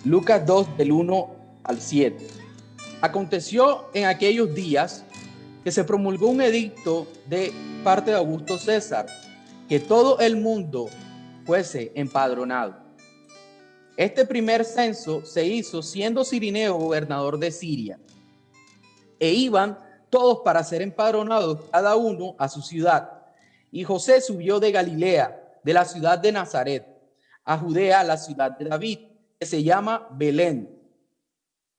Lucas 2, del 1 al 7. Aconteció en aquellos días que se promulgó un edicto de parte de Augusto César, que todo el mundo fuese empadronado. Este primer censo se hizo siendo Cirineo gobernador de Siria, e iban todos para ser empadronados, cada uno a su ciudad. Y José subió de Galilea, de la ciudad de Nazaret, a Judea, la ciudad de David, que se llama Belén,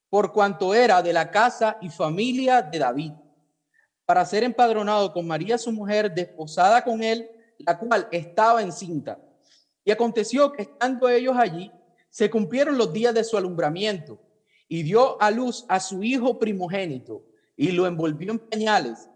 por cuanto era de la casa y familia de David, para ser empadronado con María su mujer, desposada con él, la cual estaba encinta. Y aconteció que estando ellos allí, se cumplieron los días de su alumbramiento, y dio a luz a su hijo primogénito, y lo envolvió en pañales,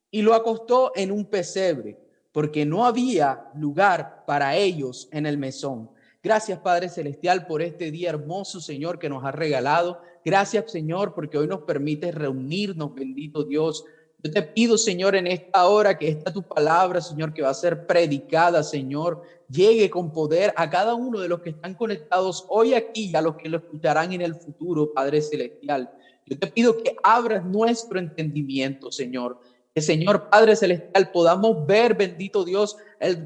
y lo acostó en un pesebre, porque no había lugar para ellos en el mesón. Gracias, Padre Celestial, por este día hermoso, Señor, que nos has regalado. Gracias, Señor, porque hoy nos permites reunirnos, bendito Dios. Yo te pido, Señor, en esta hora que esta tu palabra, Señor, que va a ser predicada, Señor, llegue con poder a cada uno de los que están conectados hoy aquí y a los que lo escucharán en el futuro, Padre Celestial. Yo te pido que abras nuestro entendimiento, Señor. Que, Señor Padre Celestial, podamos ver, bendito Dios,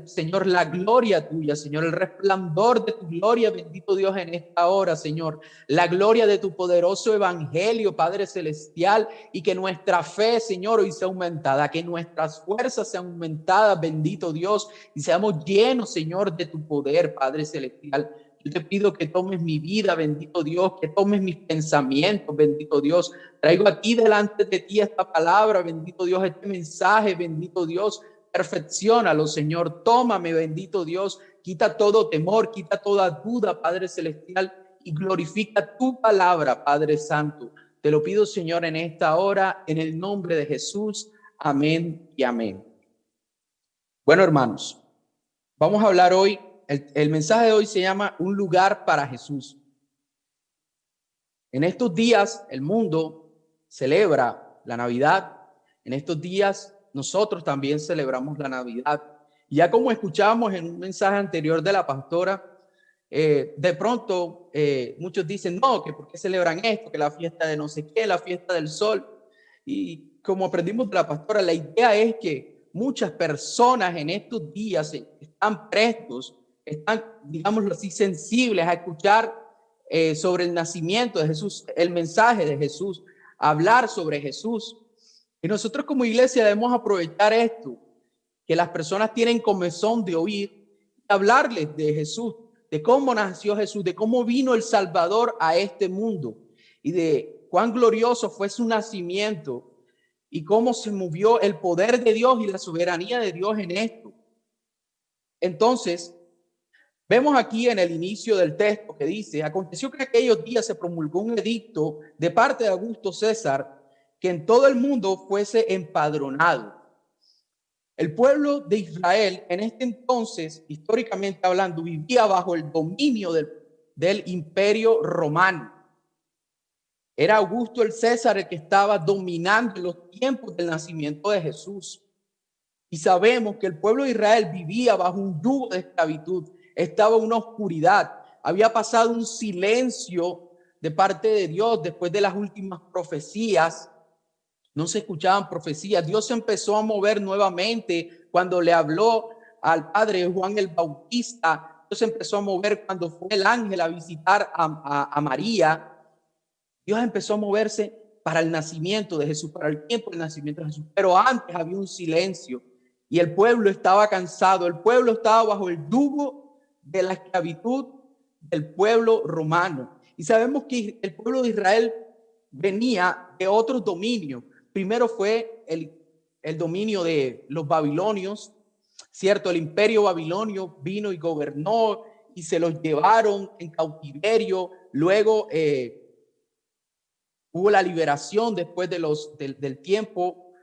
Señor, la gloria tuya, Señor, el resplandor de tu gloria, bendito Dios, en esta hora, Señor, la gloria de tu poderoso evangelio, Padre Celestial, y que nuestra fe, Señor, hoy sea aumentada, que nuestras fuerzas sean aumentadas, bendito Dios, y seamos llenos, Señor, de tu poder, Padre Celestial. Yo te pido que tomes mi vida, bendito Dios, que tomes mis pensamientos, bendito Dios. Traigo aquí delante de ti esta palabra, bendito Dios, este mensaje, bendito Dios. Perfecciónalo, Señor. Tómame, bendito Dios. Quita todo temor, quita toda duda, Padre Celestial, y glorifica tu palabra, Padre Santo. Te lo pido, Señor, en esta hora, en el nombre de Jesús. Amén y amén. Bueno, hermanos, vamos a hablar hoy. El mensaje de hoy se llama Un lugar para Jesús. En estos días el mundo celebra la Navidad. En estos días nosotros también celebramos la Navidad. Y ya como escuchábamos en un mensaje anterior de la pastora, de pronto muchos dicen, no, que por qué celebran esto, que la fiesta de no sé qué, la fiesta del sol. Y como aprendimos de la pastora, la idea es que muchas personas en estos días están prestos, están, digámoslo así, sensibles a escuchar sobre el nacimiento de Jesús, el mensaje de Jesús, hablar sobre Jesús. Y nosotros como iglesia debemos aprovechar esto, que las personas tienen comezón de oír, hablarles de Jesús, de cómo nació Jesús, de cómo vino el Salvador a este mundo y de cuán glorioso fue su nacimiento y cómo se movió el poder de Dios y la soberanía de Dios en esto. Entonces, vemos aquí en el inicio del texto que dice, aconteció que aquellos días se promulgó un edicto de parte de Augusto César que en todo el mundo fuese empadronado. El pueblo de Israel en este entonces, históricamente hablando, vivía bajo el dominio del imperio romano. Era Augusto el César el que estaba dominando en los tiempos del nacimiento de Jesús. Y sabemos que el pueblo de Israel vivía bajo un yugo de esclavitud, estaba en una oscuridad, había pasado un silencio de parte de Dios después de las últimas profecías. No se escuchaban profecías. Dios se empezó a mover nuevamente cuando le habló al padre Juan el Bautista. Dios se empezó a mover cuando fue el ángel a visitar a María. Dios empezó a moverse para el nacimiento de Jesús, para el tiempo del nacimiento de Jesús. Pero antes había un silencio y el pueblo estaba cansado. El pueblo estaba bajo el yugo de la esclavitud del pueblo romano. Y sabemos que el pueblo de Israel venía de otros dominios. Primero fue el dominio de los babilonios, ¿cierto? El imperio babilonio vino y gobernó y se los llevaron en cautiverio. Luego hubo la liberación después del tiempo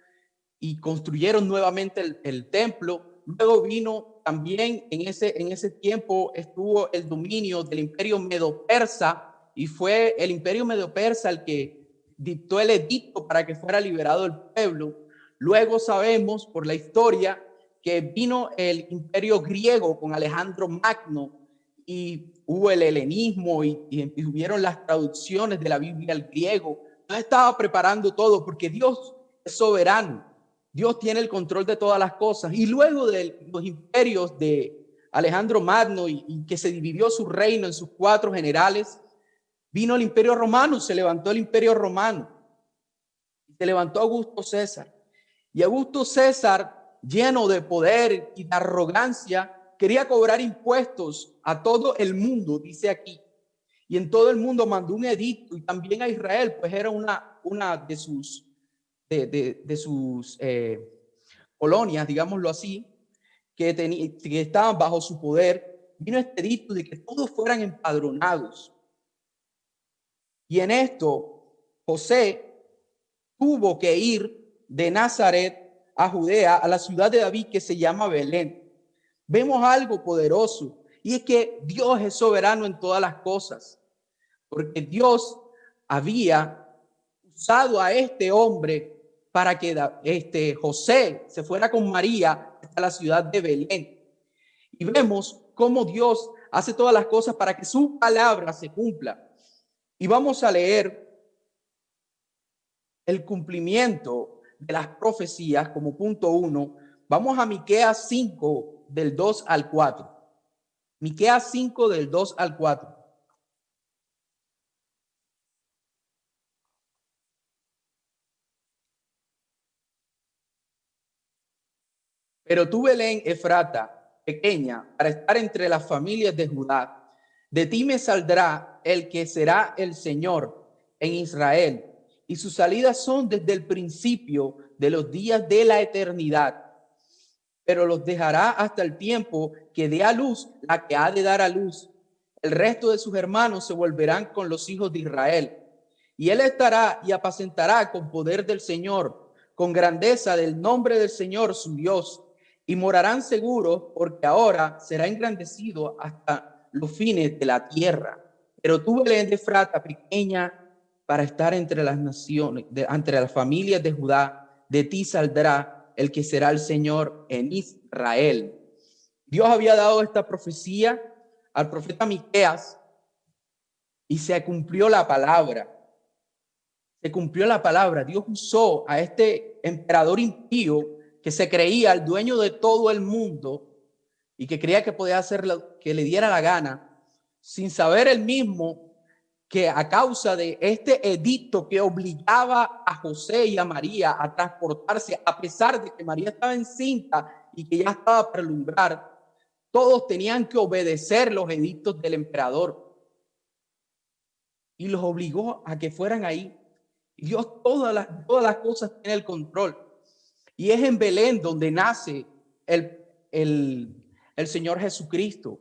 y construyeron nuevamente el templo. Luego vino también en ese tiempo estuvo el dominio del imperio medo-persa y fue el imperio medo-persa el que dictó el edicto para que fuera liberado el pueblo. Luego sabemos por la historia que vino el imperio griego con Alejandro Magno y hubo el helenismo y hubieron las traducciones de la Biblia al griego. Dios estaba preparando todo porque Dios es soberano. Dios tiene el control de todas las cosas. Y luego de los imperios de Alejandro Magno y que se dividió su reino en sus 4 generales, vino el imperio romano, se levantó el imperio romano. Se levantó Augusto César. Y Augusto César, lleno de poder y de arrogancia, quería cobrar impuestos a todo el mundo, dice aquí. Y en todo el mundo mandó un edicto, y también a Israel, pues era una de sus colonias, digámoslo así, que estaban bajo su poder. Vino este edicto de que todos fueran empadronados. Y en esto, José tuvo que ir de Nazaret a Judea, a la ciudad de David que se llama Belén. Vemos algo poderoso, y es que Dios es soberano en todas las cosas, porque Dios había usado a este hombre para que José se fuera con María hasta la ciudad de Belén. Y vemos cómo Dios hace todas las cosas para que su palabra se cumpla. Y vamos a leer el cumplimiento de las profecías como punto 1. Vamos a Miqueas 5 del 2 al 4. Miqueas 5 del 2 al 4. Pero tú, Belén Efrata, pequeña, para estar entre las familias de Judá, de ti me saldrá el que será el Señor en Israel, y sus salidas son desde el principio de los días de la eternidad. Pero los dejará hasta el tiempo que dé a luz la que ha de dar a luz. El resto de sus hermanos se volverán con los hijos de Israel. Y él estará y apacentará con poder del Señor, con grandeza del nombre del Señor su Dios. Y morarán seguros, porque ahora será engrandecido hasta los fines de la tierra. Pero tú, Belén de Efrata, pequeña, para estar entre las naciones, entre las familias de Judá, de ti saldrá el que será el Señor en Israel. Dios había dado esta profecía al profeta Miqueas y se cumplió la palabra. Se cumplió la palabra. Dios usó a este emperador impío que se creía el dueño de todo el mundo y que creía que podía hacer lo que le diera la gana, sin saber él mismo que a causa de este edicto que obligaba a José y a María a transportarse, a pesar de que María estaba encinta y que ya estaba para alumbrar, todos tenían que obedecer los edictos del emperador y los obligó a que fueran ahí. Y Dios todas las cosas tiene el control. Y es en Belén donde nace el Señor Jesucristo.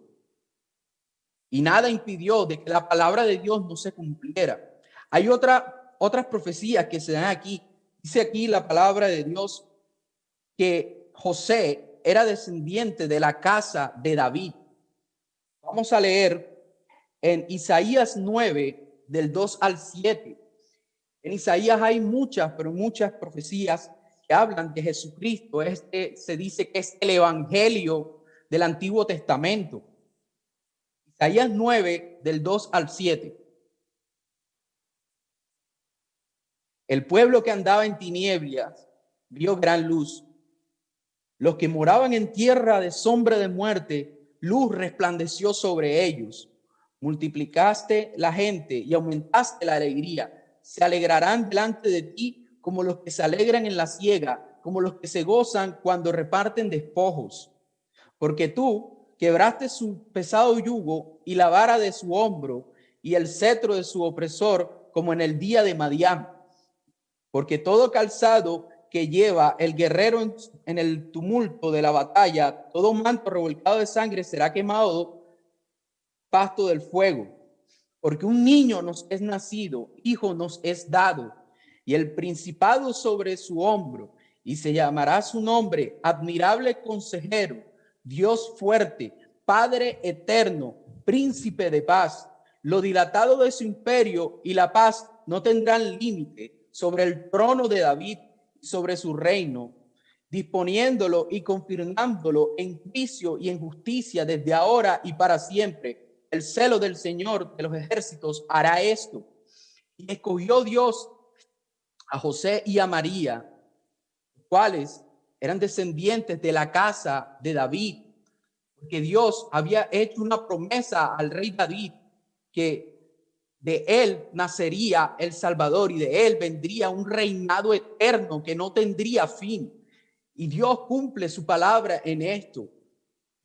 Y nada impidió de que la palabra de Dios no se cumpliera. Hay otras profecías que se dan aquí. Dice aquí la palabra de Dios que José era descendiente de la casa de David. Vamos a leer en Isaías 9, del 2 al 7. En Isaías hay muchas profecías que hablan de Jesucristo. Se dice que es el evangelio del Antiguo Testamento. Isaías 9, del 2 al 7. El pueblo que andaba en tinieblas vio gran luz. Los que moraban en tierra de sombra de muerte, luz resplandeció sobre ellos. Multiplicaste la gente y aumentaste la alegría. Se alegrarán delante de ti como los que se alegran en la siega, como los que se gozan cuando reparten despojos. Porque tú quebraste su pesado yugo y la vara de su hombro y el cetro de su opresor, como en el día de Madián. Porque todo calzado que lleva el guerrero en el tumulto de la batalla, todo manto revolcado de sangre será quemado pasto del fuego. Porque un niño nos es nacido, hijo nos es dado, y el principado sobre su hombro, y se llamará su nombre admirable consejero, Dios fuerte, Padre eterno, príncipe de paz. Lo dilatado de su imperio y la paz no tendrán límite sobre el trono de David y sobre su reino, disponiéndolo y confirmándolo en juicio y en justicia desde ahora y para siempre. El celo del Señor de los ejércitos hará esto. Y escogió Dios a José y a María, cuales eran descendientes de la casa de David, porque Dios había hecho una promesa al rey David que de él nacería el Salvador y de él vendría un reinado eterno que no tendría fin. Y Dios cumple su palabra en esto.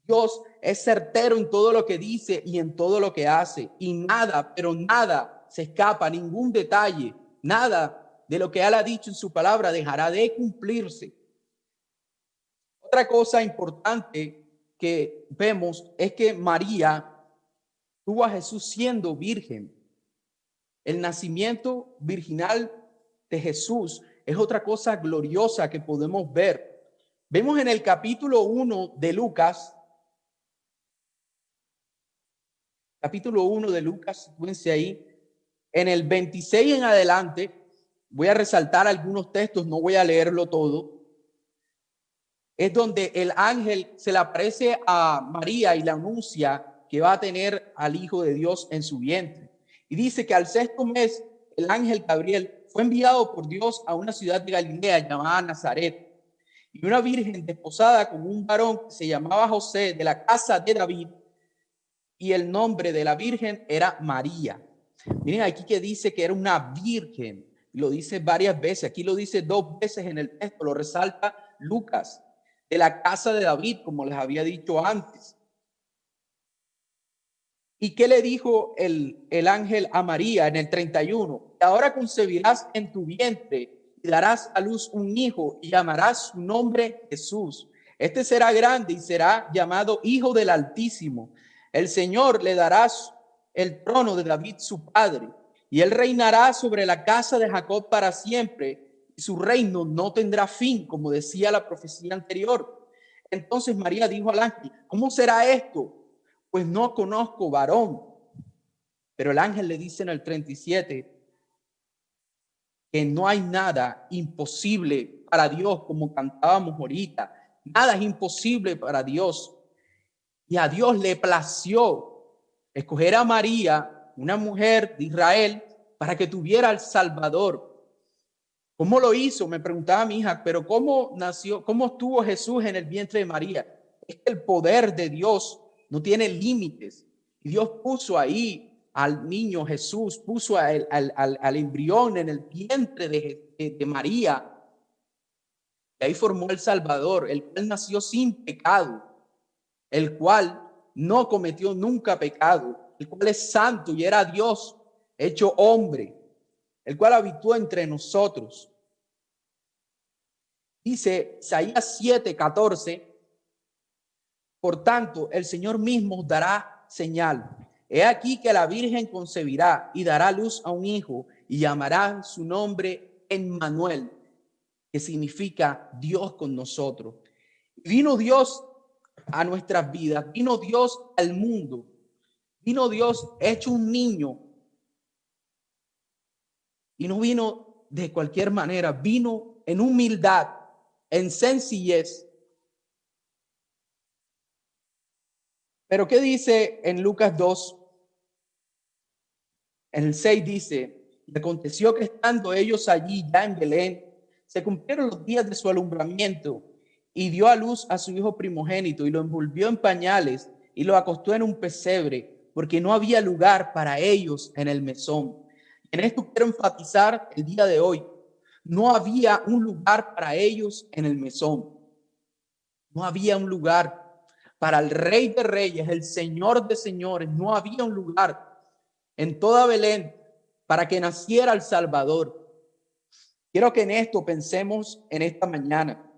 Dios es certero en todo lo que dice y en todo lo que hace. Y nada, pero nada se escapa, ningún detalle, nada de lo que él ha dicho en su palabra dejará de cumplirse. Otra cosa importante que vemos es que María tuvo a Jesús siendo virgen. El nacimiento virginal de Jesús es otra cosa gloriosa que podemos ver. Vemos en el capítulo 1 de Lucas, fíjense ahí, en el 26 en adelante, voy a resaltar algunos textos, no voy a leerlo todo, es donde el ángel se le aparece a María y le anuncia que va a tener al Hijo de Dios en su vientre. Y dice que al sexto mes, el ángel Gabriel fue enviado por Dios a una ciudad de Galilea llamada Nazaret. Y una virgen desposada con un varón que se llamaba José, de la casa de David, y el nombre de la virgen era María. Miren aquí que dice que era una virgen, lo dice varias veces, aquí lo dice 2 veces en el texto, lo resalta Lucas, de la casa de David, como les había dicho antes. ¿Y qué le dijo el ángel a María en el 31? Ahora concebirás en tu vientre y darás a luz un hijo y llamarás su nombre Jesús. Este será grande y será llamado Hijo del Altísimo. El Señor le dará el trono de David su padre y él reinará sobre la casa de Jacob para siempre y su reino no tendrá fin, como decía la profecía anterior. Entonces María dijo al ángel, ¿cómo será esto? Pues no conozco varón. Pero el ángel le dice en el 37 que no hay nada imposible para Dios, como cantábamos ahorita. Nada es imposible para Dios. Y a Dios le plació escoger a María, una mujer de Israel, para que tuviera al Salvador. ¿Cómo lo hizo? Me preguntaba mi hija, pero ¿cómo nació? ¿Cómo estuvo Jesús en el vientre de María? Es que el poder de Dios no tiene límites. Y Dios puso ahí al niño Jesús, puso al embrión en el vientre de María. Y ahí formó el Salvador, el cual nació sin pecado, el cual no cometió nunca pecado, el cual es santo y era Dios hecho hombre, el cual habitó entre nosotros. Dice Isaías 7:14, por tanto, el Señor mismo dará señal. He aquí que la Virgen concebirá y dará luz a un hijo y llamará su nombre Emmanuel, que significa Dios con nosotros. Vino Dios a nuestras vidas, vino Dios al mundo, vino Dios hecho un niño y no vino de cualquier manera, vino en humildad, en sencillez. Pero ¿qué dice en Lucas 2? En el 6 dice, y aconteció que estando ellos allí ya en Belén, se cumplieron los días de su alumbramiento y dio a luz a su hijo primogénito y lo envolvió en pañales y lo acostó en un pesebre porque no había lugar para ellos en el mesón. En esto quiero enfatizar el día de hoy. No había un lugar para ellos en el mesón. No había un lugar para el Rey de Reyes, el Señor de Señores. No había un lugar en toda Belén para que naciera el Salvador. Quiero que en esto pensemos en esta mañana.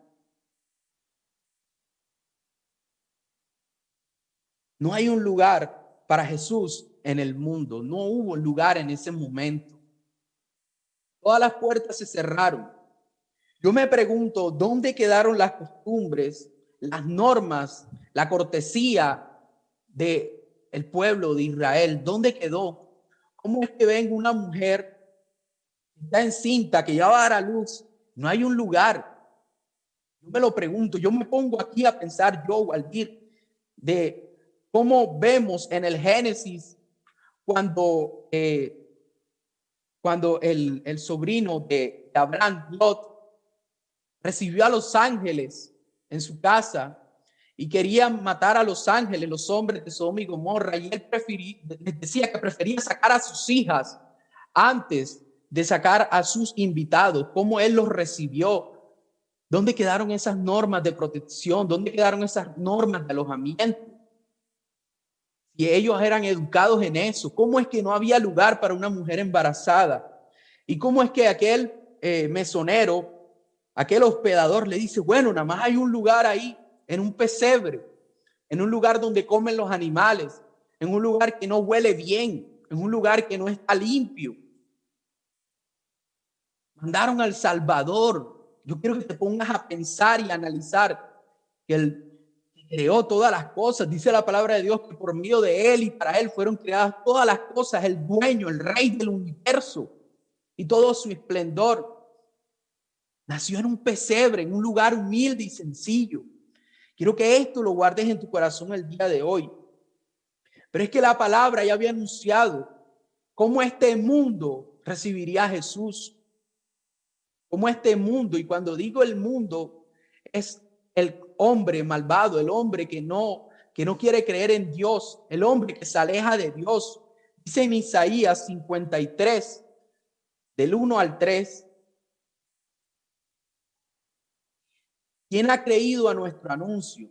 No hay un lugar para Jesús en el mundo. No hubo lugar en ese momento. Todas las puertas se cerraron. Yo me pregunto, ¿dónde quedaron las costumbres, las normas, la cortesía del pueblo de Israel? ¿Dónde quedó? ¿Cómo es que ven una mujer que está encinta, que ya va a dar a luz? No hay un lugar. Yo me lo pregunto, yo me pongo aquí a pensar, yo, Waldir, de cómo vemos en el Génesis cuando, cuando el sobrino de Abraham, Lot, recibió a los ángeles en su casa y querían matar a los ángeles, los hombres de Sodoma y Gomorra, y él decía que prefería sacar a sus hijas antes de sacar a sus invitados. ¿Cómo él los recibió? ¿Dónde quedaron esas normas de protección? ¿Dónde quedaron esas normas de alojamiento? Si ellos eran educados en eso, ¿cómo es que no había lugar para una mujer embarazada? ¿Y cómo es que aquel mesonero, aquel hospedador le dice, bueno, nada más hay un lugar ahí, en un pesebre, en un lugar donde comen los animales, en un lugar que no huele bien, en un lugar que no está limpio? Mandaron al Salvador. Yo quiero que te pongas a pensar y a analizar que el que creó todas las cosas, dice la palabra de Dios, que por medio de él y para él fueron creadas todas las cosas, el dueño, el rey del universo y todo su esplendor. Nació en un pesebre, en un lugar humilde y sencillo. Quiero que esto lo guardes en tu corazón el día de hoy. Pero es que la palabra ya había anunciado cómo este mundo recibiría a Jesús. Cómo este mundo, y cuando digo el mundo, es el hombre malvado, el hombre que no quiere creer en Dios, el hombre que se aleja de Dios. Dice en Isaías 53, del 1 al 3, ¿quién ha creído a nuestro anuncio?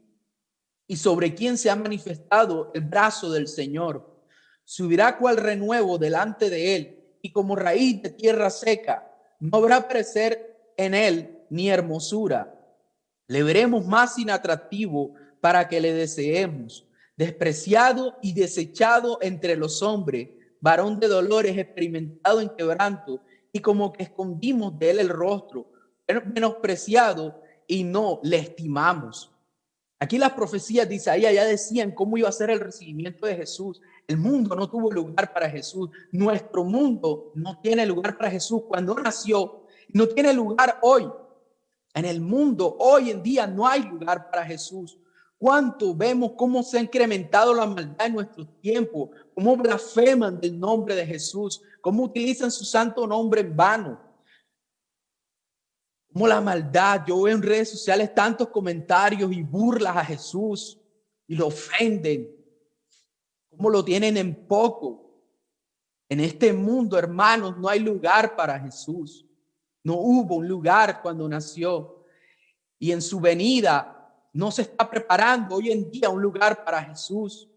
¿Y sobre quién se ha manifestado el brazo del Señor? Subirá cual renuevo delante de él, y como raíz de tierra seca, no habrá parecer en él ni hermosura. Le veremos más inatractivo para que le deseemos, despreciado y desechado entre los hombres, varón de dolores, experimentado en quebranto, y como que escondimos de él el rostro, menospreciado y no le estimamos. Aquí las profecías de Isaías ya decían cómo iba a ser el recibimiento de Jesús. El mundo no tuvo lugar para Jesús. Nuestro mundo no tiene lugar para Jesús cuando nació. No tiene lugar hoy. En el mundo hoy en día no hay lugar para Jesús. ¿Cuánto vemos cómo se ha incrementado la maldad en nuestros tiempos? Cómo blasfeman del nombre de Jesús. Cómo utilizan su santo nombre en vano. Como la maldad, yo veo en redes sociales tantos comentarios y burlas a Jesús y lo ofenden, como lo tienen en poco. En este mundo, hermanos, no hay lugar para Jesús. No hubo un lugar cuando nació, y en su venida no se está preparando hoy en día un lugar para Jesús.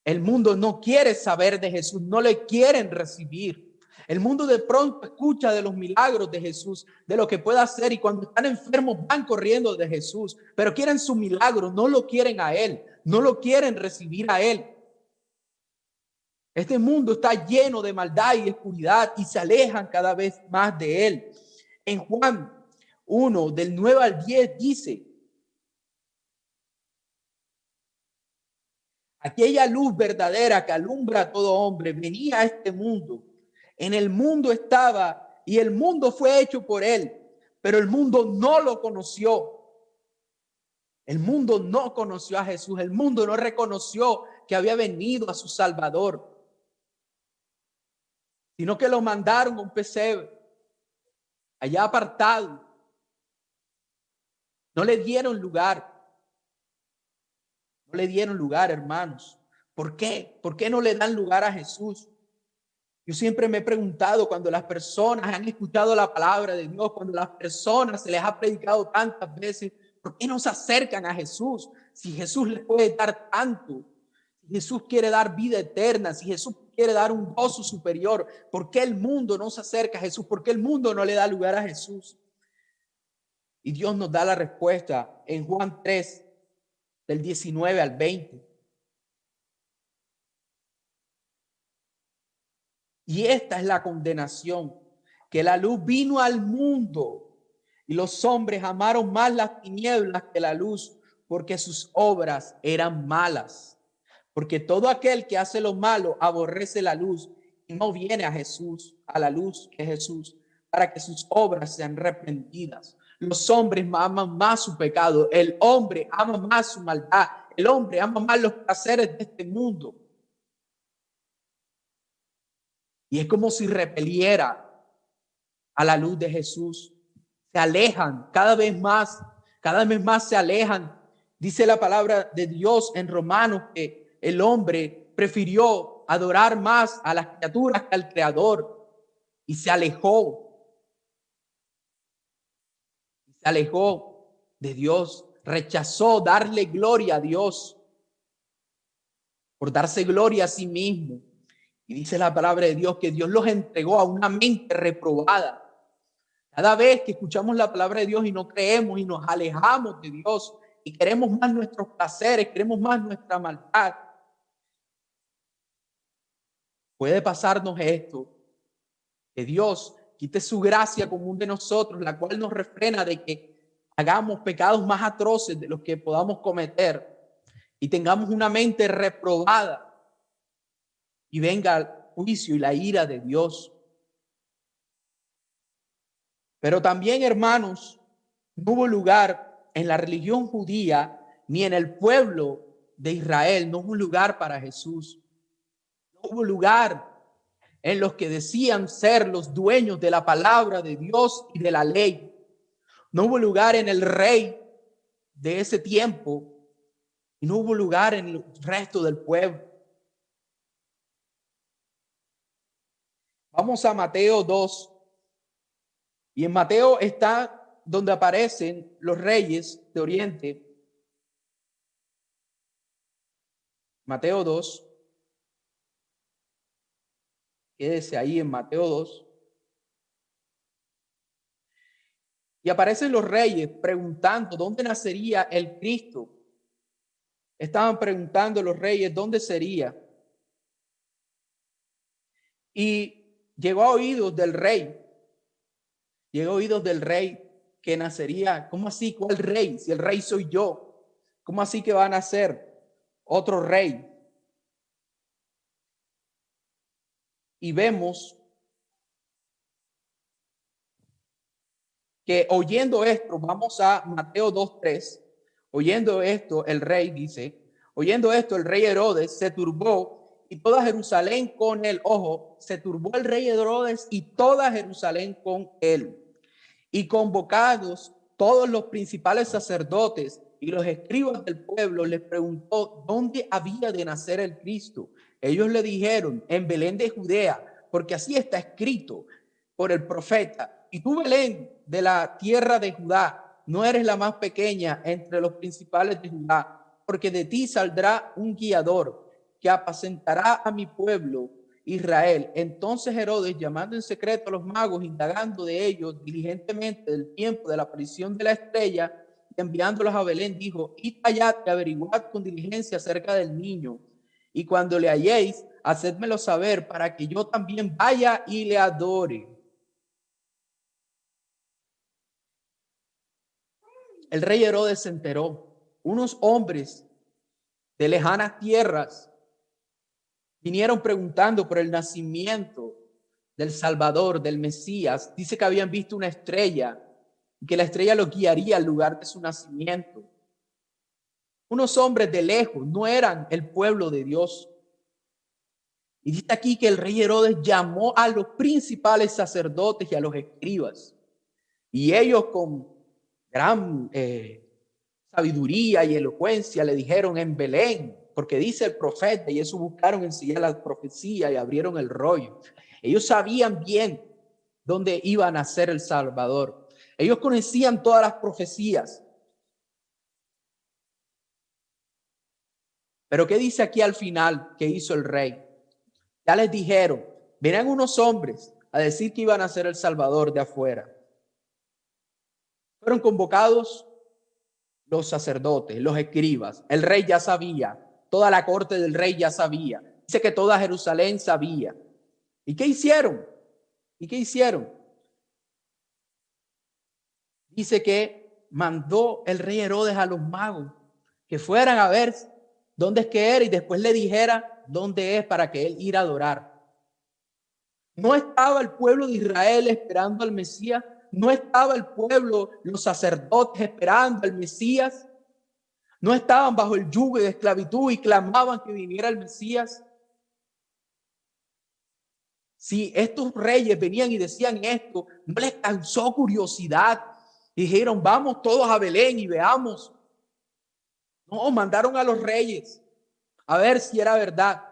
El mundo no quiere saber de Jesús, no le quieren recibir. El mundo de pronto escucha de los milagros de Jesús, de lo que puede hacer, y cuando están enfermos van corriendo de Jesús, pero quieren su milagro, no lo quieren a él, no lo quieren recibir a él. Este mundo está lleno de maldad y oscuridad y se alejan cada vez más de él. En Juan 1, del 9 al 10 dice: aquella luz verdadera que alumbra a todo hombre venía a este mundo. En el mundo estaba y el mundo fue hecho por él, pero el mundo no lo conoció. El mundo no conoció a Jesús. El mundo no reconoció que había venido a su Salvador, sino que lo mandaron a un pesebre, allá apartado. No le dieron lugar. No le dieron lugar, hermanos. ¿Por qué? ¿Por qué no le dan lugar a Jesús? Yo siempre me he preguntado, cuando las personas han escuchado la palabra de Dios, cuando las personas se les ha predicado tantas veces, ¿por qué no se acercan a Jesús? Si Jesús les puede dar tanto, si Jesús quiere dar vida eterna, si Jesús quiere dar un gozo superior, ¿por qué el mundo no se acerca a Jesús? ¿Por qué el mundo no le da lugar a Jesús? Y Dios nos da la respuesta en Juan 3, del 19 al 20. Y esta es la condenación, que la luz vino al mundo y los hombres amaron más las tinieblas que la luz, porque sus obras eran malas. Porque todo aquel que hace lo malo aborrece la luz y no viene a Jesús, a la luz de Jesús, para que sus obras sean arrepentidas. Los hombres aman más su pecado, el hombre ama más su maldad, el hombre ama más los placeres de este mundo. Y es como si repeliera a la luz de Jesús. Se alejan cada vez más se alejan. Dice la palabra de Dios en Romanos que el hombre prefirió adorar más a las criaturas que al Creador y se alejó de Dios, rechazó darle gloria a Dios por darse gloria a sí mismo. Y dice la palabra de Dios que Dios los entregó a una mente reprobada. Cada vez que escuchamos la palabra de Dios y no creemos y nos alejamos de Dios y queremos más nuestros placeres, queremos más nuestra maldad, puede pasarnos esto, que Dios quite su gracia común de nosotros, la cual nos refrena de que hagamos pecados más atroces de los que podamos cometer y tengamos una mente reprobada y venga el juicio y la ira de Dios. Pero también, hermanos, no hubo lugar en la religión judía ni en el pueblo de Israel, no hubo lugar para Jesús. No hubo lugar en los que decían ser los dueños de la palabra de Dios y de la ley. No hubo lugar en el rey de ese tiempo y no hubo lugar en el resto del pueblo. Vamos a Mateo 2. Y en Mateo está donde aparecen los reyes de Oriente. Mateo 2. Quédese ahí en Mateo 2. Y aparecen los reyes preguntando dónde nacería el Cristo. Estaban preguntando los reyes dónde sería. Y llegó a oídos del rey. Llegó a oídos del rey que nacería. ¿Cómo así? ¿Cuál rey? Si el rey soy yo. ¿Cómo así que va a nacer otro rey? Y vemos que oyendo esto, vamos a Mateo 2:3. Oyendo esto, el rey dice, oyendo esto, el rey Herodes se turbó y toda Jerusalén con él. Ojo, se turbó el rey Herodes y toda Jerusalén con él. Y convocados todos los principales sacerdotes y los escribas del pueblo, les preguntó dónde había de nacer el Cristo. Ellos le dijeron, en Belén de Judea, porque así está escrito por el profeta. Y tú, Belén, de la tierra de Judá, no eres la más pequeña entre los principales de Judá, porque de ti saldrá un guiador que apacentará a mi pueblo Israel. Entonces Herodes, llamando en secreto a los magos, indagando de ellos diligentemente del tiempo de la aparición de la estrella, y enviándolos a Belén, dijo, id allá y averiguad con diligencia acerca del niño, y cuando le halléis, hacedmelo saber para que yo también vaya y le adore. El rey Herodes se enteró. Unos hombres de lejanas tierras vinieron preguntando por el nacimiento del Salvador, del Mesías. Dice que habían visto una estrella y que la estrella los guiaría al lugar de su nacimiento. Unos hombres de lejos, no eran el pueblo de Dios. Y dice aquí que el rey Herodes llamó a los principales sacerdotes y a los escribas. Y ellos con gran sabiduría y elocuencia le dijeron en Belén, porque dice el profeta, y eso buscaron enseñar la profecía y abrieron el rollo. Ellos sabían bien dónde iba a nacer el Salvador. Ellos conocían todas las profecías. Pero ¿qué dice aquí al final que hizo el rey? Ya les dijeron, vienen unos hombres a decir que iban a nacer el Salvador de afuera. Fueron convocados los sacerdotes, los escribas. El rey ya sabía, toda la corte del rey ya sabía. Dice que toda Jerusalén sabía. ¿Y qué hicieron? ¿Y qué hicieron? Dice que mandó el rey Herodes a los magos que fueran a ver dónde es que era y después le dijera dónde es para que él ir a adorar. No estaba el pueblo de Israel esperando al Mesías. No estaba el pueblo, los sacerdotes esperando al Mesías. No estaban bajo el yugo de esclavitud y clamaban que viniera el Mesías. Si estos reyes venían y decían esto, no les causó curiosidad. Dijeron, vamos todos a Belén y veamos. No, mandaron a los reyes a ver si era verdad.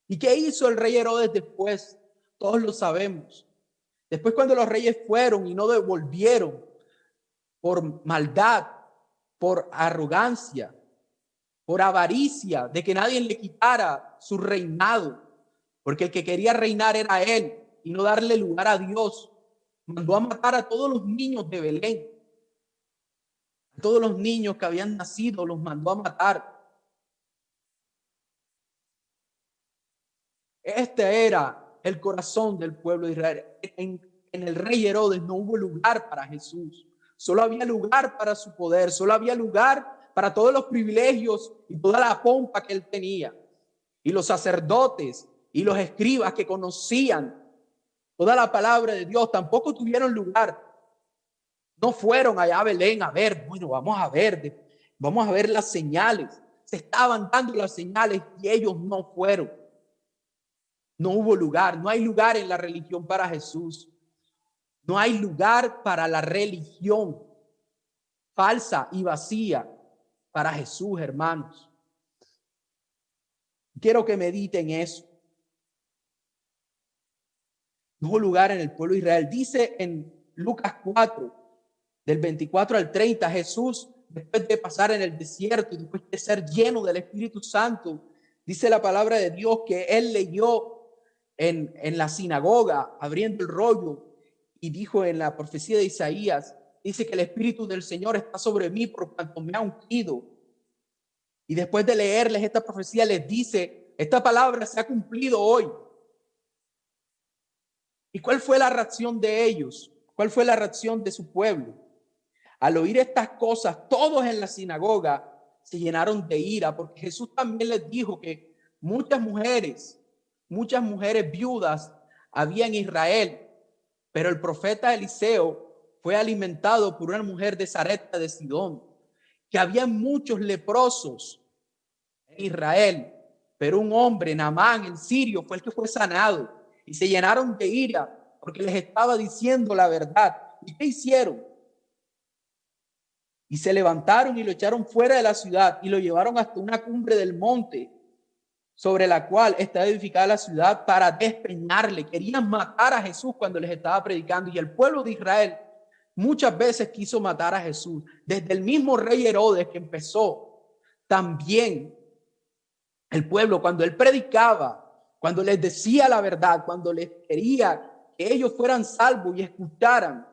¿Y qué hizo el rey Herodes después? Todos lo sabemos. Después, cuando los reyes fueron y no devolvieron por maldad, por arrogancia, por avaricia, de que nadie le quitara su reinado, porque el que quería reinar era él y no darle lugar a Dios, mandó a matar a todos los niños de Belén. A todos los niños que habían nacido los mandó a matar. Este era el corazón del pueblo de Israel. En el rey Herodes no hubo lugar para Jesús. Solo había lugar para su poder. Solo había lugar para todos los privilegios y toda la pompa que él tenía. Y los sacerdotes y los escribas que conocían toda la palabra de Dios tampoco tuvieron lugar. No fueron allá a Belén a ver, bueno, vamos a ver las señales. Se estaban dando las señales y ellos no fueron. No hubo lugar, no hay lugar en la religión para Jesús. No hay lugar para la religión falsa y vacía para Jesús, hermanos. Quiero que mediten eso. No hubo lugar en el pueblo de Israel. Dice en Lucas 4, del 24 al 30, Jesús, después de pasar en el desierto y después de ser lleno del Espíritu Santo, dice la palabra de Dios que él leyó en la sinagoga, abriendo el rollo, y dijo en la profecía de Isaías, dice que el Espíritu del Señor está sobre mí por cuanto me ha ungido. Y después de leerles esta profecía, les dice, esta palabra se ha cumplido hoy. ¿Y cuál fue la reacción de ellos? ¿Cuál fue la reacción de su pueblo? Al oír estas cosas, todos en la sinagoga se llenaron de ira, porque Jesús también les dijo que muchas mujeres viudas había en Israel, pero el profeta Eliseo fue alimentado por una mujer de Sarepta de Sidón, que había muchos leprosos en Israel, pero un hombre, Naamán, el sirio, fue el que fue sanado, y se llenaron de ira porque les estaba diciendo la verdad. ¿Y qué hicieron? Y se levantaron y lo echaron fuera de la ciudad y lo llevaron hasta una cumbre del monte sobre la cual estaba edificada la ciudad para despeñarle. Querían matar a Jesús cuando les estaba predicando. Y el pueblo de Israel muchas veces quiso matar a Jesús. Desde el mismo rey Herodes que empezó, también el pueblo, cuando él predicaba, cuando les decía la verdad, cuando les quería que ellos fueran salvos y escucharan,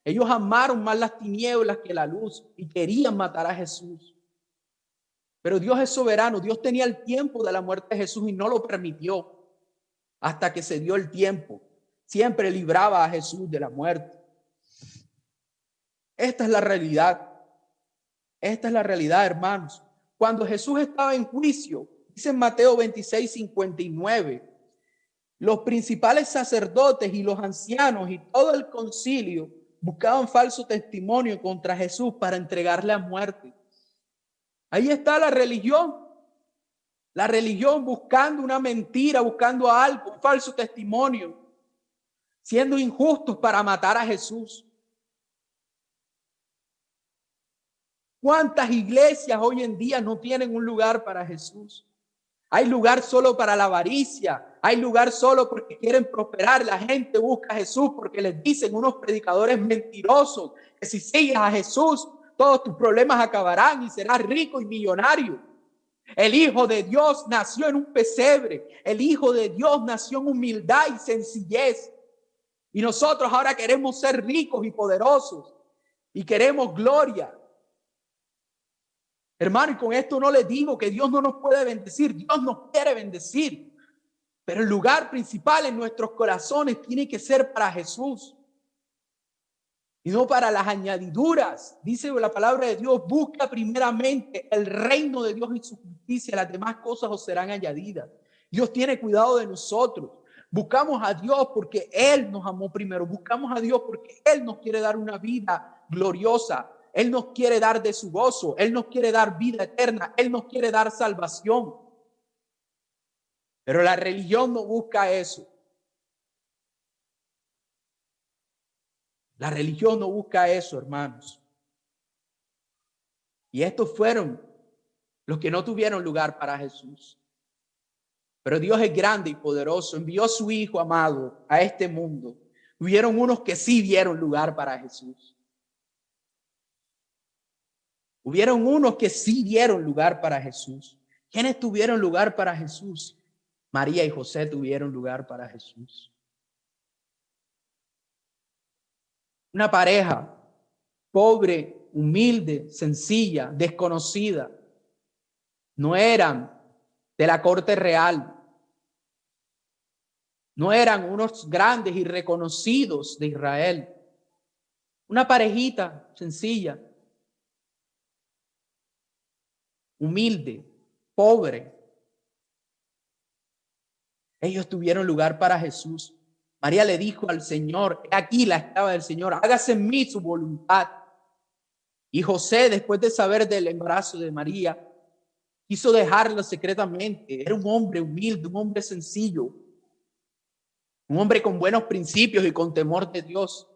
ellos amaron más las tinieblas que la luz y querían matar a Jesús. Pero Dios es soberano. Dios tenía el tiempo de la muerte de Jesús y no lo permitió hasta que se dio el tiempo. Siempre libraba a Jesús de la muerte. Esta es la realidad. Esta es la realidad, hermanos. Cuando Jesús estaba en juicio, dice en Mateo 26:59, los principales sacerdotes y los ancianos y todo el concilio buscaban falso testimonio contra Jesús para entregarle a muerte. Ahí está la religión buscando una mentira, buscando algo, un falso testimonio, siendo injustos para matar a Jesús. ¿Cuántas iglesias hoy en día no tienen un lugar para Jesús? Hay lugar solo para la avaricia, hay lugar solo porque quieren prosperar. La gente busca a Jesús porque les dicen unos predicadores mentirosos que si sigues a Jesús, todos tus problemas acabarán y serás rico y millonario. El Hijo de Dios nació en un pesebre. El Hijo de Dios nació en humildad y sencillez. Y nosotros ahora queremos ser ricos y poderosos y queremos gloria. Hermano, y con esto no les digo que Dios no nos puede bendecir. Dios nos quiere bendecir. Pero el lugar principal en nuestros corazones tiene que ser para Jesús. Y no para las añadiduras. Dice la palabra de Dios, busca primeramente el reino de Dios y su justicia, las demás cosas os serán añadidas. Dios tiene cuidado de nosotros. Buscamos a Dios porque Él nos amó primero. Buscamos a Dios porque Él nos quiere dar una vida gloriosa. Él nos quiere dar de su gozo. Él nos quiere dar vida eterna. Él nos quiere dar salvación. Pero la religión no busca eso. La religión no busca eso, hermanos. Y estos fueron los que no tuvieron lugar para Jesús. Pero Dios es grande y poderoso. Envió a su Hijo amado a este mundo. Hubieron unos que sí dieron lugar para Jesús. Hubieron unos que sí dieron lugar para Jesús. ¿Quiénes tuvieron lugar para Jesús? María y José tuvieron lugar para Jesús. Una pareja pobre, humilde, sencilla, desconocida. No eran de la corte real. No eran unos grandes y reconocidos de Israel. Una parejita sencilla, humilde, pobre. Ellos tuvieron lugar para Jesús. María le dijo al Señor, aquí la esclava del Señor, hágase en mí su voluntad. Y José, después de saber del embarazo de María, quiso dejarlo secretamente. Era un hombre humilde, un hombre sencillo, un hombre con buenos principios y con temor de Dios.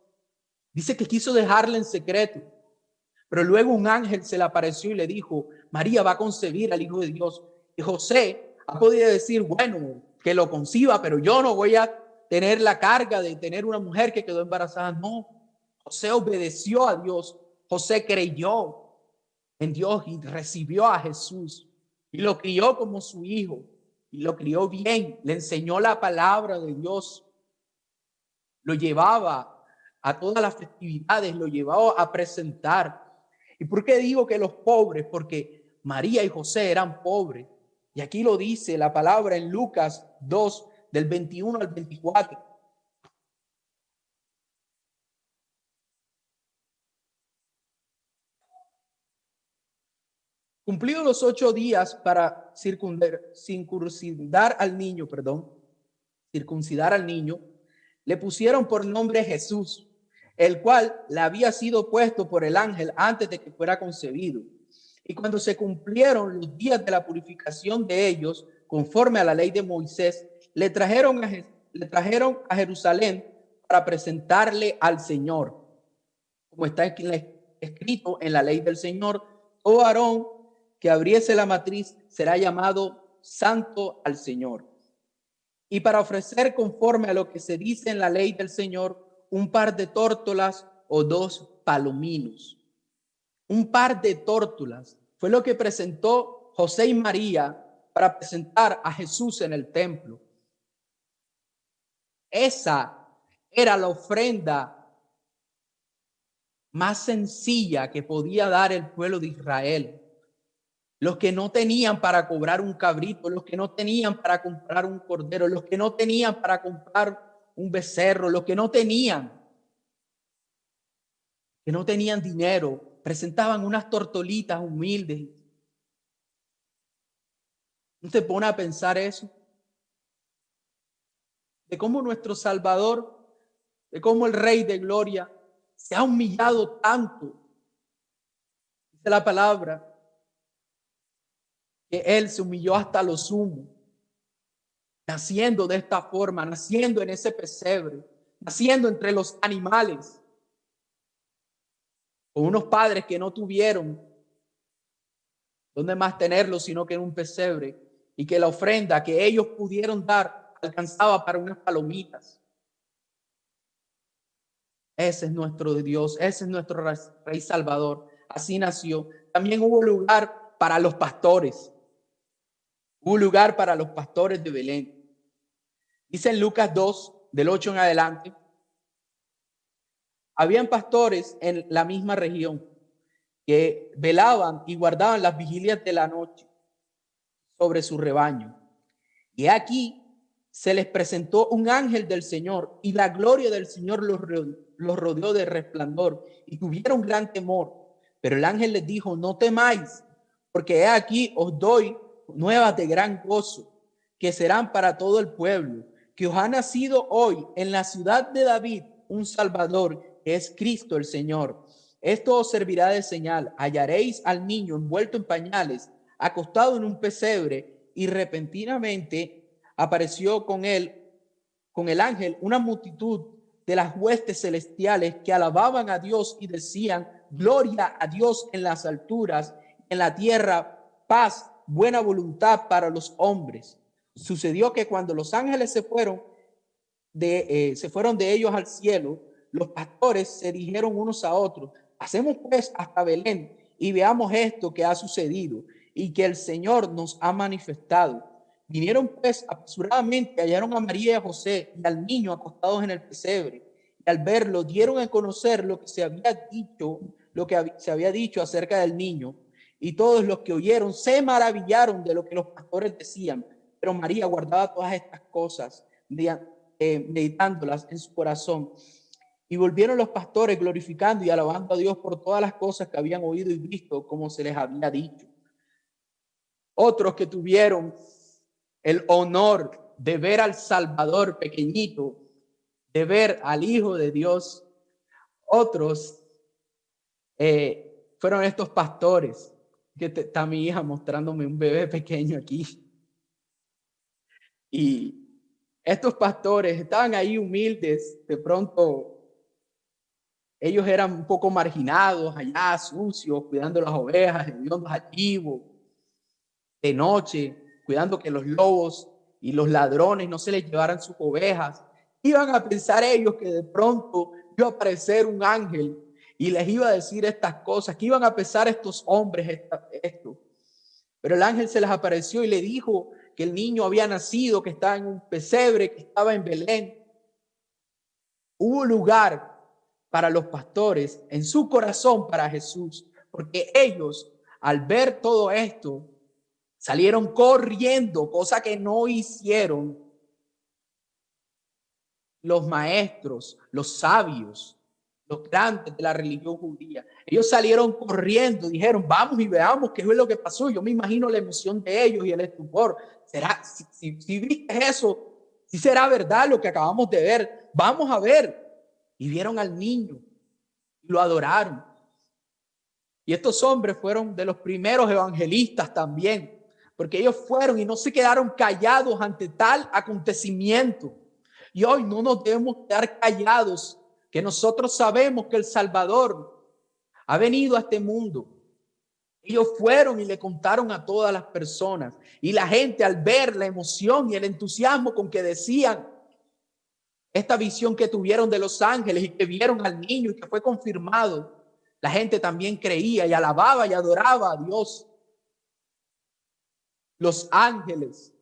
Dice que quiso dejarla en secreto, pero luego un ángel se le apareció y le dijo, María va a concebir al Hijo de Dios. Y José ha podido decir, bueno, que lo conciba, pero yo no voy a tener la carga de tener una mujer que quedó embarazada. No, José obedeció a Dios. José creyó en Dios y recibió a Jesús y lo crió como su hijo y lo crió bien. Le enseñó la palabra de Dios. Lo llevaba a todas las festividades, lo llevaba a presentar. ¿Y por qué digo que los pobres? Porque María y José eran pobres. Y aquí lo dice la palabra en Lucas 2, del 21 al 24. Cumplidos los 8 días para circuncidar al niño, le pusieron por nombre Jesús, el cual le había sido puesto por el ángel antes de que fuera concebido. Y cuando se cumplieron los días de la purificación de ellos, conforme a la ley de Moisés, le trajeron a Jerusalén para presentarle al Señor. Como está escrito en la ley del Señor, todo varón que abriese la matriz será llamado santo al Señor. Y para ofrecer conforme a lo que se dice en la ley del Señor, un par de tórtolas o 2 palominos. Un par de tórtolas fue lo que presentó José y María para presentar a Jesús en el templo. Esa era la ofrenda más sencilla que podía dar el pueblo de Israel. Los que no tenían para cobrar un cabrito, los que no tenían para comprar un cordero, los que no tenían para comprar un becerro, los que no tenían dinero, presentaban unas tortolitas humildes. ¿No te pone a pensar eso? De cómo nuestro Salvador, de cómo el Rey de Gloria se ha humillado tanto. Dice la palabra que Él se humilló hasta lo sumo, naciendo de esta forma, naciendo en ese pesebre, naciendo entre los animales, con unos padres que no tuvieron dónde más tenerlo, sino que en un pesebre, y que la ofrenda que ellos pudieron dar alcanzaba para unas palomitas. Ese es nuestro Dios, ese es nuestro Rey Salvador. Así nació. También hubo lugar para los pastores. Hubo lugar para los pastores de Belén. Dice en Lucas 2, del 8 en adelante, habían pastores en la misma región que velaban y guardaban las vigilias de la noche sobre su rebaño. Y aquí se les presentó un ángel del Señor y la gloria del Señor los rodeó de resplandor y tuvieron gran temor. Pero el ángel les dijo, no temáis, porque he aquí os doy nuevas de gran gozo, que serán para todo el pueblo. que os ha nacido hoy en la ciudad de David un Salvador, que es Cristo el Señor. Esto os servirá de señal. Hallaréis al niño envuelto en pañales, acostado en un pesebre, y repentinamente apareció con el ángel, una multitud de las huestes celestiales que alababan a Dios y decían: gloria a Dios en las alturas, en la tierra paz, buena voluntad para los hombres. Sucedió que cuando los ángeles se fueron de ellos al cielo, los pastores se dijeron unos a otros: pasemos pues hasta Belén y veamos esto que ha sucedido y que el Señor nos ha manifestado. Vinieron pues apresuradamente, hallaron a María y a José y al niño acostados en el pesebre, y al verlo dieron a conocer lo que se había dicho acerca del niño. Y todos los que oyeron se maravillaron de lo que los pastores decían. Pero María guardaba todas estas cosas, meditándolas en su corazón. Y volvieron los pastores glorificando y alabando a Dios por todas las cosas que habían oído y visto, como se les había dicho. Otros que tuvieron el honor de ver al Salvador pequeñito, de ver al Hijo de Dios, otros fueron estos pastores, que está mi hija mostrándome un bebé pequeño aquí. Y estos pastores estaban ahí humildes, de pronto ellos eran un poco marginados allá, sucios, cuidando las ovejas, hediondos allí, de noche, cuidando que los lobos y los ladrones no se les llevaran sus ovejas. Iban a pensar ellos que de pronto iba a aparecer un ángel y les iba a decir estas cosas, que iban a pensar estos hombres esto. Pero el ángel se les apareció y le dijo que el niño había nacido, que estaba en un pesebre, que estaba en Belén. Hubo lugar para los pastores en su corazón para Jesús, porque ellos, al ver todo esto, salieron corriendo, cosa que no hicieron los maestros, los sabios, los grandes de la religión judía. Ellos salieron corriendo, dijeron: vamos y veamos qué es lo que pasó. Yo me imagino la emoción de ellos y el estupor. ¿Será, si viste eso, si será verdad lo que acabamos de ver? Vamos a ver. Y vieron al niño y lo adoraron. Y estos hombres fueron de los primeros evangelistas también, porque ellos fueron y no se quedaron callados ante tal acontecimiento. Y hoy no nos debemos quedar callados, que nosotros sabemos que el Salvador ha venido a este mundo. Ellos fueron y le contaron a todas las personas, y la gente, al ver la emoción y el entusiasmo con que decían esta visión que tuvieron de los ángeles y que vieron al niño y que fue confirmado, la gente también creía y alababa y adoraba a Dios. Los ángeles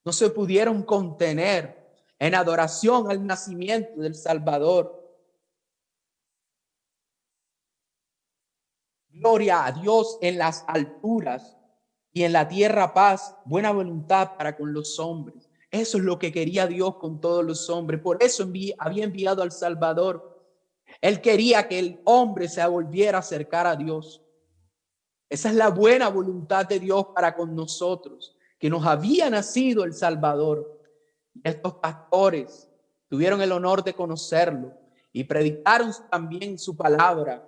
no se pudieron contener en adoración al nacimiento del Salvador. Gloria a Dios en las alturas y en la tierra paz, buena voluntad para con los hombres. Eso es lo que quería Dios con todos los hombres. Por eso había enviado al Salvador. Él quería que el hombre se volviera a acercar a Dios. Esa es la buena voluntad de Dios para con nosotros, que nos había nacido el Salvador. Estos pastores tuvieron el honor de conocerlo y predicaron también su palabra,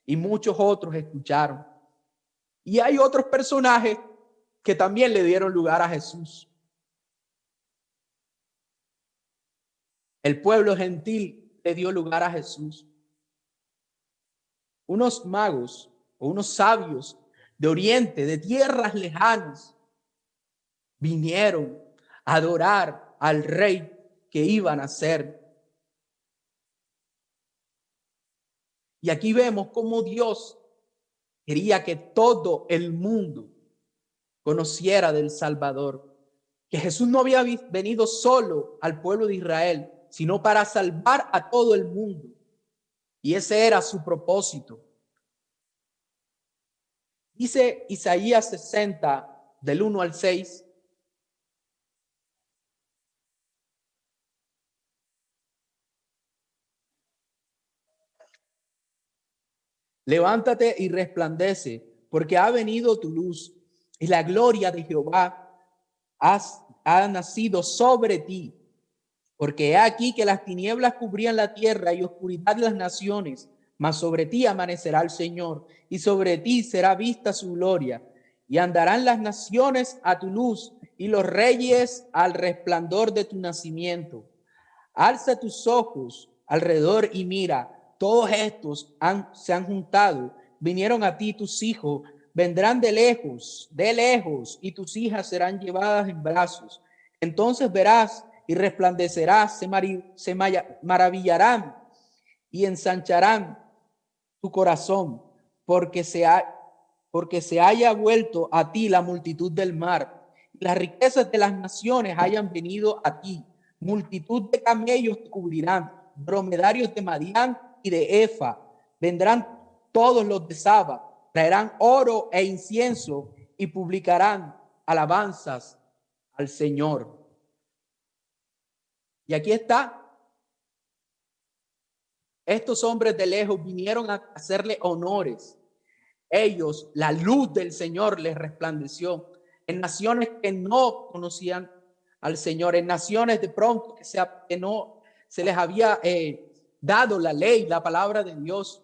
y muchos otros escucharon. Y hay otros personajes que también le dieron lugar a Jesús. El pueblo gentil le dio lugar a Jesús. Unos magos o unos sabios de Oriente, de tierras lejanas, vinieron a adorar al rey que iba a nacer. Y aquí vemos cómo Dios quería que todo el mundo conociera del Salvador, que Jesús no había venido solo al pueblo de Israel, sino para salvar a todo el mundo. Y ese era su propósito. Dice Isaías 60, del 1 al 6. Levántate y resplandece, porque ha venido tu luz y la gloria de Jehová ha nacido sobre ti. Porque he aquí que las tinieblas cubrían la tierra y oscuridad las naciones, mas sobre ti amanecerá el Señor, y sobre ti será vista su gloria. Y andarán las naciones a tu luz, y los reyes al resplandor de tu nacimiento. Alza tus ojos alrededor y mira, todos estos se han juntado, vinieron a ti tus hijos, vendrán de lejos, y tus hijas serán llevadas en brazos. Entonces verás y resplandecerás, se maravillarán y ensancharán tu corazón, porque se haya vuelto a ti la multitud del mar, y las riquezas de las naciones hayan venido a ti. Multitud de camellos te cubrirán, dromedarios de Madián y de Efa. Vendrán todos los de Saba, traerán oro e incienso y publicarán alabanzas al Señor. Y aquí está. Estos hombres de lejos vinieron a hacerle honores. Ellos, la luz del Señor les resplandeció en naciones que no conocían al Señor, en naciones de pronto que no se les había dado la ley, la palabra de Dios.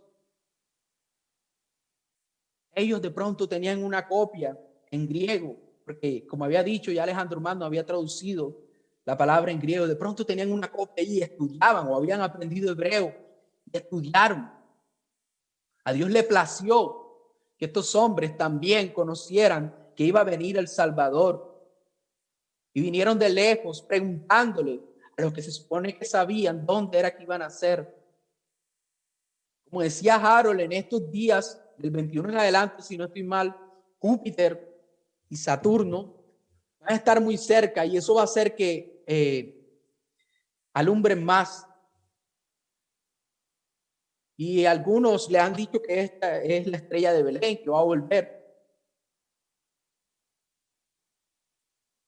Ellos de pronto tenían una copia en griego, porque como había dicho ya Alejandro Magno había traducido la palabra en griego. De pronto tenían una copia y estudiaban o habían aprendido hebreo y estudiaron. A Dios le plació que estos hombres también conocieran que iba a venir el Salvador. Y vinieron de lejos preguntándole a los que se supone que sabían dónde era que iban a ser. Como decía Harold, en estos días del 21 en adelante, si no estoy mal, Júpiter y Saturno van a estar muy cerca y eso va a hacer que alumbren más. Y algunos le han dicho que esta es la estrella de Belén, que va a volver.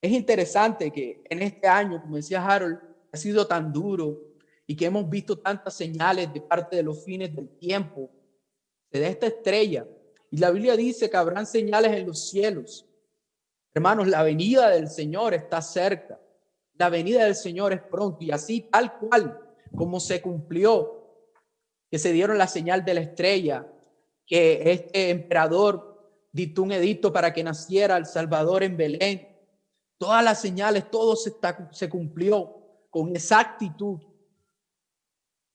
Es interesante que en este año, como decía Harold, ha sido tan duro y que hemos visto tantas señales de parte de los fines del tiempo, de esta estrella. Y la Biblia dice que habrán señales en los cielos. Hermanos, la venida del Señor está cerca. La venida del Señor es pronto y así tal cual como se cumplió, que se dieron la señal de la estrella, que este emperador dictó un edicto para que naciera el Salvador en Belén. Todas las señales, todo se cumplió con exactitud.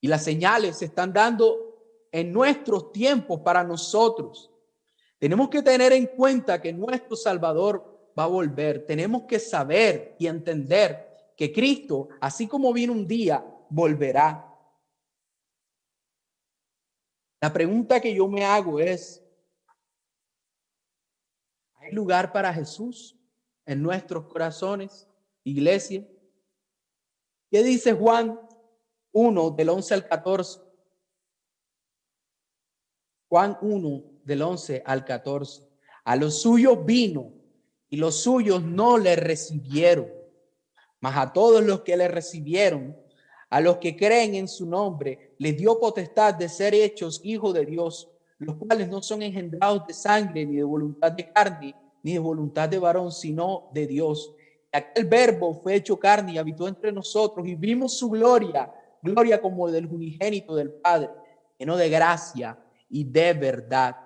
Y las señales se están dando en nuestros tiempos para nosotros. Tenemos que tener en cuenta que nuestro Salvador va a volver. Tenemos que saber y entender que Cristo, así como vino un día, volverá. La pregunta que yo me hago es, ¿hay lugar para Jesús en nuestros corazones, iglesia? ¿Qué dice Juan 1 del 11 al 14? Juan 1 del 11 al 14. A los suyos vino y los suyos no le recibieron, mas a todos los que le recibieron, a los que creen en su nombre, les dio potestad de ser hechos hijos de Dios, los cuales no son engendrados de sangre, ni de voluntad de carne, ni de voluntad de varón, sino de Dios. Y aquel verbo fue hecho carne y habitó entre nosotros y vimos su gloria, gloria como del unigénito del Padre, lleno de gracia y de verdad.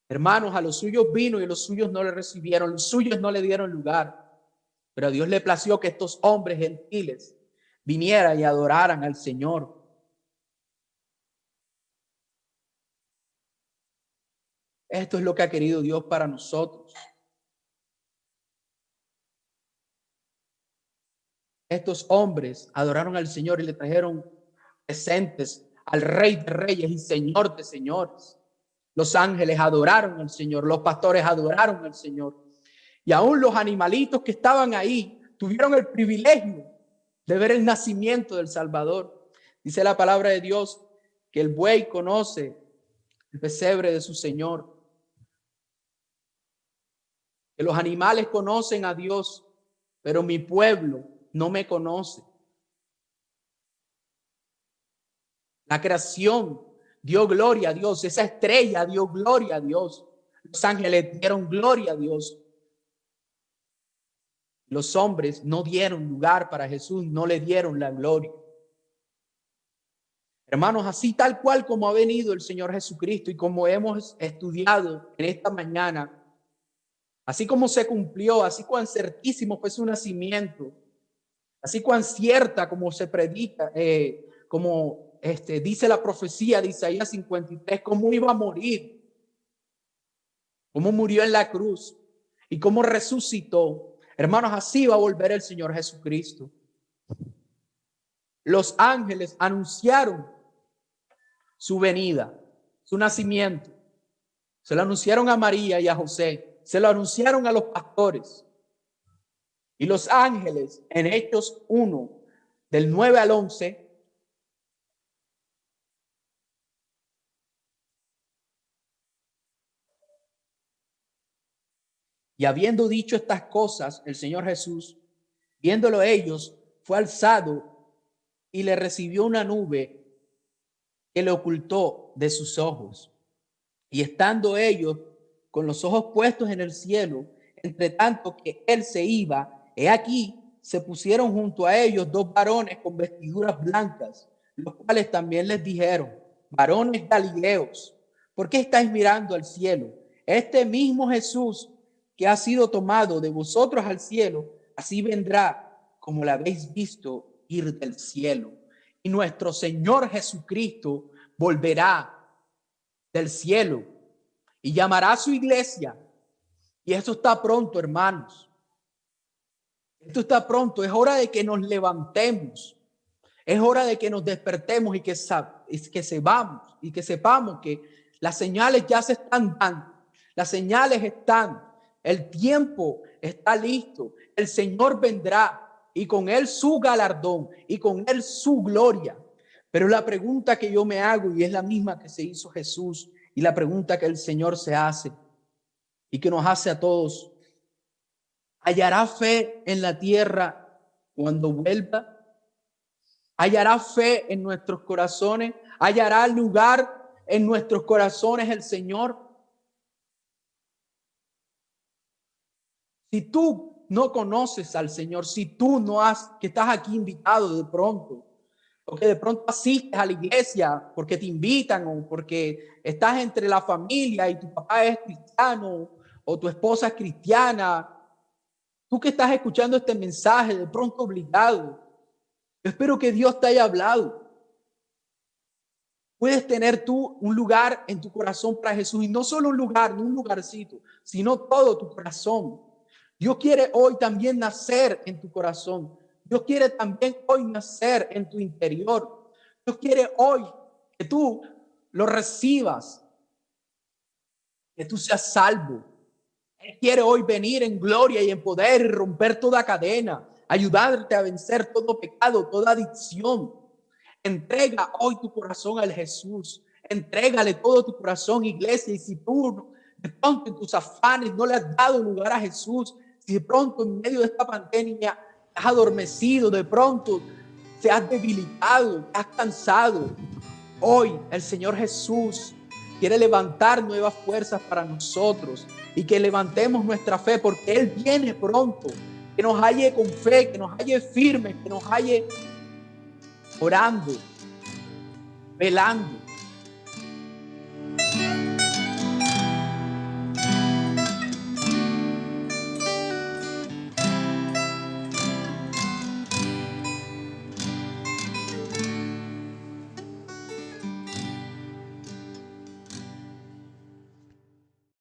Hermanos, a los suyos vino y los suyos no le recibieron, los suyos no le dieron lugar. Pero a Dios le plació que estos hombres gentiles vinieran y adoraran al Señor. Esto es lo que ha querido Dios para nosotros. Estos hombres adoraron al Señor y le trajeron presentes al Rey de Reyes y Señor de Señores. Los ángeles adoraron al Señor, los pastores adoraron al Señor. Y aún los animalitos que estaban ahí tuvieron el privilegio de ver el nacimiento del Salvador. Dice la palabra de Dios que el buey conoce el pesebre de su Señor, que los animales conocen a Dios, pero mi pueblo no me conoce. La creación dio gloria a Dios, esa estrella dio gloria a Dios, los ángeles dieron gloria a Dios. Los hombres no dieron lugar para Jesús, no le dieron la gloria. Hermanos, así tal cual como ha venido el Señor Jesucristo y como hemos estudiado en esta mañana, así como se cumplió, así cuán certísimo fue su nacimiento, así cuán cierta como se predica, como dice la profecía de Isaías 53, cómo iba a morir, cómo murió en la cruz y cómo resucitó. Hermanos, así va a volver el Señor Jesucristo. Los ángeles anunciaron su venida, su nacimiento. Se lo anunciaron a María y a José. Se lo anunciaron a los pastores. Y los ángeles, en Hechos 1, del 9 al 11, y habiendo dicho estas cosas, el Señor Jesús, viéndolo ellos, fue alzado y le recibió una nube que le ocultó de sus ojos. Y estando ellos con los ojos puestos en el cielo, entre tanto que él se iba, he aquí, se pusieron junto a ellos dos varones con vestiduras blancas, los cuales también les dijeron: varones galileos, ¿por qué estáis mirando al cielo? Este mismo Jesús que ha sido tomado de vosotros al cielo, así vendrá como lo habéis visto ir del cielo. Y nuestro Señor Jesucristo volverá del cielo y llamará a su iglesia. Y esto está pronto, hermanos. Esto está pronto. Es hora de que nos levantemos. Es hora de que nos despertemos y que sepamos que las señales ya se están dando. Las señales están. El tiempo está listo. El Señor vendrá y con él su galardón y con él su gloria. Pero la pregunta que yo me hago, y es la misma que se hizo Jesús, y la pregunta que el Señor se hace y que nos hace a todos: ¿hallará fe en la tierra cuando vuelva? ¿Hallará fe en nuestros corazones? ¿Hallará lugar en nuestros corazones el Señor? Si tú no conoces al Señor, si tú no que estás aquí invitado de pronto, o que de pronto asistes a la iglesia porque te invitan o porque estás entre la familia y tu papá es cristiano o tu esposa es cristiana, tú que estás escuchando este mensaje de pronto obligado, yo espero que Dios te haya hablado. Puedes tener tú un lugar en tu corazón para Jesús, y no solo un lugar, no un lugarcito, sino todo tu corazón. Dios quiere hoy también nacer en tu corazón. Dios quiere también hoy nacer en tu interior. Dios quiere hoy que tú lo recibas, que tú seas salvo. Él quiere hoy venir en gloria y en poder y romper toda cadena, ayudarte a vencer todo pecado, toda adicción. Entrega hoy tu corazón al Jesús. Entrégale todo tu corazón, iglesia. Y si tú de pronto en tus afanes no le has dado lugar a Jesús, si de pronto en medio de esta pandemia has adormecido, de pronto te has debilitado, te has cansado, hoy el Señor Jesús quiere levantar nuevas fuerzas para nosotros y que levantemos nuestra fe, porque Él viene pronto. Que nos halle con fe, que nos halle firmes, que nos halle orando, velando.